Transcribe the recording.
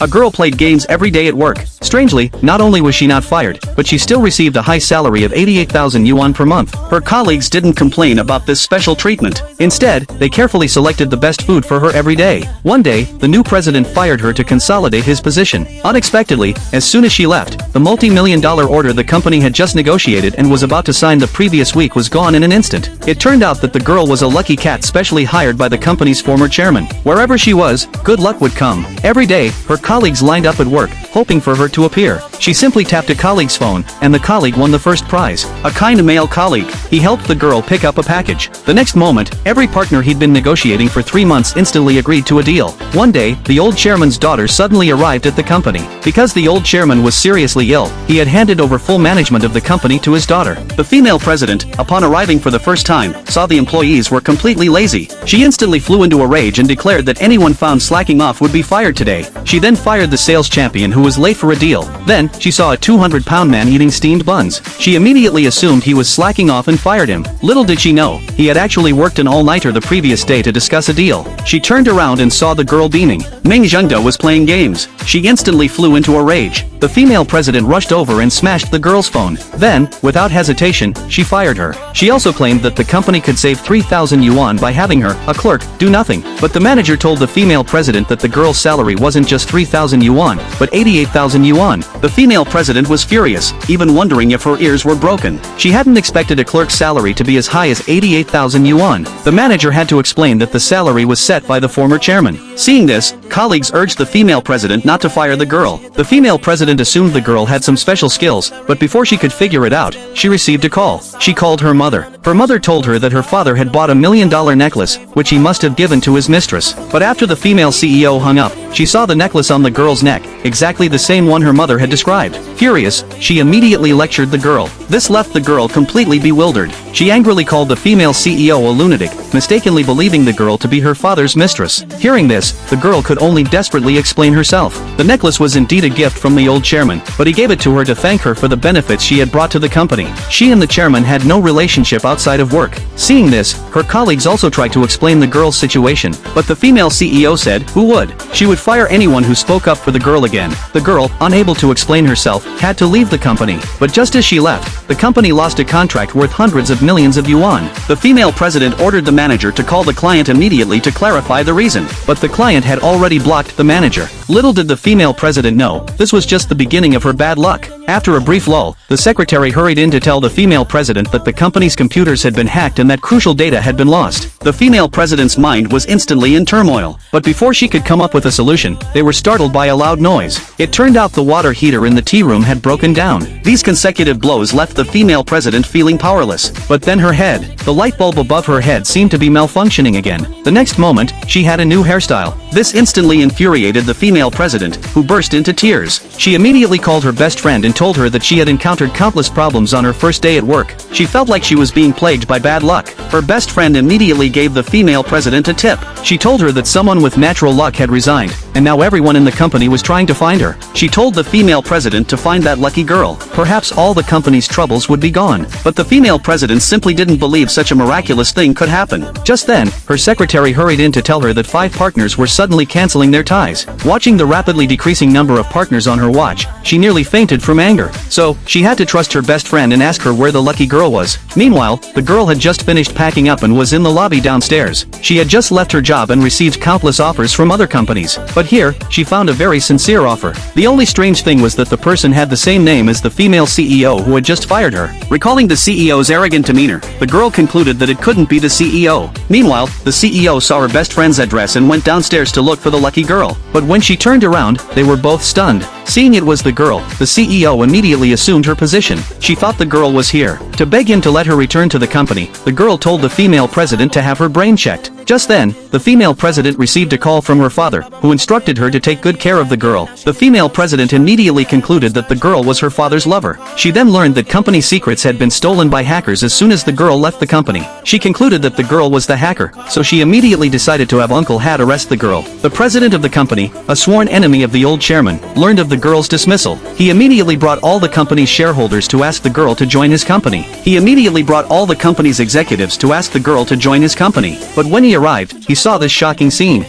A girl played games every day at work. Strangely, not only was she not fired, but she still received a high salary of 88,000 yuan per month. Her colleagues didn't complain about this special treatment. Instead, they carefully selected the best food for her every day. One day, the new president fired her to consolidate his position. Unexpectedly, as soon as she left, the multi-million-dollar order the company had just negotiated and was about to sign the previous week was gone in an instant. It turned out that the girl was a lucky cat specially hired by the company's former chairman. Wherever she was, good luck would come. Every day, her colleagues lined up at work, hoping for her to appear. She simply tapped a colleague's phone, and the colleague won the first prize. A kind male colleague. He helped the girl pick up a package. The next moment, every partner he'd been negotiating for 3 months instantly agreed to a deal. One day, the old chairman's daughter suddenly arrived at the company. Because the old chairman was seriously ill, he had handed over full management of the company to his daughter. The female president, upon arriving for the first time, saw the employees were completely lazy. She instantly flew into a rage and declared that anyone found slacking off would be fired today. She then fired the sales champion who was late for a deal. Then, she saw a 200-pound man eating steamed buns. She immediately assumed he was slacking off and fired him. Little did she know, he had actually worked an all-nighter the previous day to discuss a deal. She turned around and saw the girl beaming. Meng Zhengde was playing games. She instantly flew into a rage. The female president rushed over and smashed the girl's phone. Then, without hesitation, she fired her. She also claimed that the company could save 3,000 yuan by having her, a clerk, do nothing. But the manager told the female president that the girl's salary wasn't just 3,000 yuan, but 88,000 yuan. The female president was furious, even wondering if her ears were broken. She hadn't expected a clerk's salary to be as high as 88,000 yuan. The manager had to explain that the salary was set by the former chairman. Seeing this, colleagues urged the female president not to fire the girl. The female president assumed the girl had some special skills, but before she could figure it out, she received a call. She called her mother. Her mother told her that her father had bought $1 million necklace, which he must have given to his mistress. But after the female CEO hung up, she saw the necklace on the girl's neck, exactly the same one her mother had described. Furious, she immediately lectured the girl. This left the girl completely bewildered. She angrily called the female CEO a lunatic, mistakenly believing the girl to be her father's mistress. Hearing this, the girl could only desperately explain herself. The necklace was indeed a gift from the old chairman, but he gave it to her to thank her for the benefits she had brought to the company. She and the chairman had no relationship outside of work. Seeing this, her colleagues also tried to explain the girl's situation, but the female CEO said, who would? She would fire anyone who spoke up for the girl again. The girl, unable to explain herself, had to leave the company. But just as she left, the company lost a contract worth hundreds of millions of yuan. The female president ordered the manager to call the client immediately to clarify the reason, but the client had already blocked the manager. Little did the female president know, this was just the beginning of her bad luck. After a brief lull, the secretary hurried in to tell the female president that the company's computers had been hacked and that crucial data had been lost. The female president's mind was instantly in turmoil, but before she could come up with a solution, they were startled by a loud noise. It turned out the water heater in the tea room had broken down. These consecutive blows left the female president feeling powerless. But then her head, the light bulb above her head seemed to be malfunctioning again. The next moment, she had a new hairstyle. This instantly infuriated the female president, who burst into tears. She immediately called her best friend and told her that she had encountered countless problems on her first day at work. She felt like she was being plagued by bad luck. Her best friend immediately gave the female president a tip. She told her that someone with natural luck had resigned, and now everyone in the company was trying to find her. She told the female president to find that lucky girl. Perhaps all the company's troubles would be gone. But the female president simply didn't believe such a miraculous thing could happen. Just then, her secretary hurried in to tell her that 5 partners were suddenly canceling their ties. Watching the rapidly decreasing number of partners on her watch, she nearly fainted from anger. So, she had to trust her best friend and ask her where the lucky girl was. Meanwhile, the girl had just finished packing up and was in the lobby downstairs. She had just left her job and received countless offers from other companies. But here, she found a very sincere offer. The only strange thing was that the person had the same name as the female CEO who had just fired her. Recalling the CEO's arrogant demeanor, the girl concluded that it couldn't be the CEO. Meanwhile, the CEO saw her best friend's address and went downstairs to look for the lucky girl. But when she turned around, they were both stunned. Seeing it was the girl, the CEO immediately assumed her position. She thought the girl was here. To beg him to let her return to the company, the girl told the female president to have her brain checked. Just then, the female president received a call from her father, who instructed her to take good care of the girl. The female president immediately concluded that the girl was her father's lover. She then learned that company secrets had been stolen by hackers as soon as the girl left the company. She concluded that the girl was the hacker, so she immediately decided to have Uncle Had arrest the girl. The president of the company, a sworn enemy of the old chairman, learned of the girl's dismissal. He immediately brought all the company's shareholders to ask the girl to join his company. He immediately brought all the company's executives to ask the girl to join his company. But when he arrived, he saw this shocking scene.